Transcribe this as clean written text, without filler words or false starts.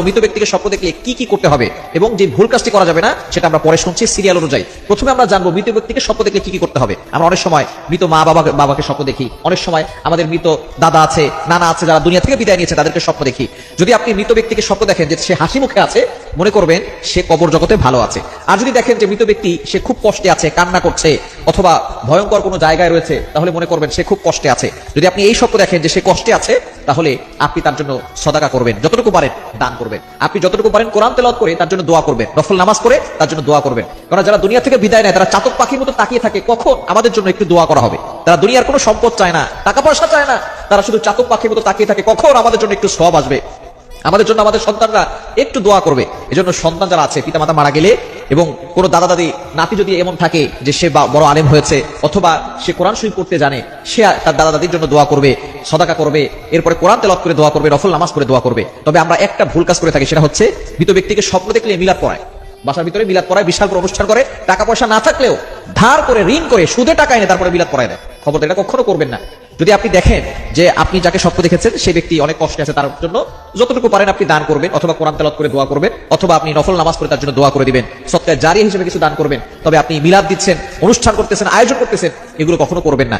মৃত ব্যক্তিকে স্বপ্ন দেখলে কি কি করতে হবে এবং যে ভুল কাজটি করা যাবে না সেটা আমরা পরে শুনছি সিরিয়াল অনুযায়ী। প্রথমে আমরা জানবো মৃত ব্যক্তিকে স্বপ্ন দেখলে কি কি করতে হবে। আমরা অনেক সময় মৃত মা বাবাকে স্বপ্ন দেখি, অনেক সময় আমাদের মৃত দাদা আছে, নানা আছে, যারা দুনিয়া থেকে বিদায় নিয়েছে তাদেরকে স্বপ্ন দেখি। যদি আপনি মৃত ব্যক্তিকে স্বপ্ন দেখেন যে সে হাসি মুখে আছে, মনে করবেন সে কবর জগতে ভালো আছে। আর যদি দেখেন যে মৃত ব্যক্তি সে খুব কষ্টে আছে, কান্না করছে অথবা ভয়ঙ্কর কোনো জায়গায় রয়েছে, তাহলে মনে করবেন সে খুব কষ্টে আছে। যদি আপনি এই স্বপ্ন দেখেন যে সে কষ্টে আছে, তাহলে আপনি তার জন্য সদাকা করবেন, যতটুকু পারেন দান করবেন। আপনি যতটুকু পারেন কোরআন তেলাওয়াত করে তার জন্য দোয়া করবেন, নফল নামাজ করে তার জন্য দোয়া করবেন। কারণ যারা দুনিয়া থেকে বিদায় নেয় তারা চাতক পাখির মতো তাকিয়ে থাকে কখন আমাদের জন্য একটু দোয়া করা হবে। তারা দুনিয়ার কোনো সম্পদ চায় না, টাকা পয়সা চায় না, তারা শুধু চাতক পাখির মতো তাকিয়ে থাকে কখন আমাদের জন্য একটু সওয়াব আসবে, আমাদের জন্য আমাদের সন্তানরা একটু দোয়া করবে। এজন্য সন্তান যারা আছে, পিতা মাতা মারা গেলে এবং কোনো দাদা দাদি নাতি যদি এমন থাকে যে সে বড় আলেম হয়েছে অথবা সে কোরআন শরীফ পড়তে জানে, সে তার দাদা দাদির জন্য দোয়া করবে, সদাকা করবে, এরপরে কোরআন তেলাওয়াত করে দোয়া করবে, নফল নামাজ করে দোয়া করবে। তবে আমরা একটা ভুল কাজ করে থাকি, সেটা হচ্ছে মৃত ব্যক্তিকে স্বপ্ন দেখলে মিলাদ পড়ায়, বাসার ভিতরে মিলাদ পড়ায়, বিশাল করে অনুষ্ঠান করে, টাকা পয়সা না থাকলেও ধার করে ঋণ করে সুদে টাকা এনে তারপরে মিলাদ পড়ায় দেয়। খবর এটা কখনো করবেন না। যদি আপনি দেখেন যে আপনি যাকে স্বপ্ন দেখেছেন সেই ব্যক্তি অনেক কষ্টে আছে, তার জন্য যতটুকু পারেন আপনি দান করবেন, অথবা কোরআন তেলাওয়াত করে দোয়া করবেন, অথবা আপনি নফল নামাজ করে তার জন্য দোয়া করে দিবেন, সদকা জারিয়া হিসেবে কিছু দান করবেন। তবে আপনি মিলাদ দিচ্ছেন, অনুষ্ঠান করতেছেন, আয়োজন করতেছেন, এগুলো কখনো করবেন না।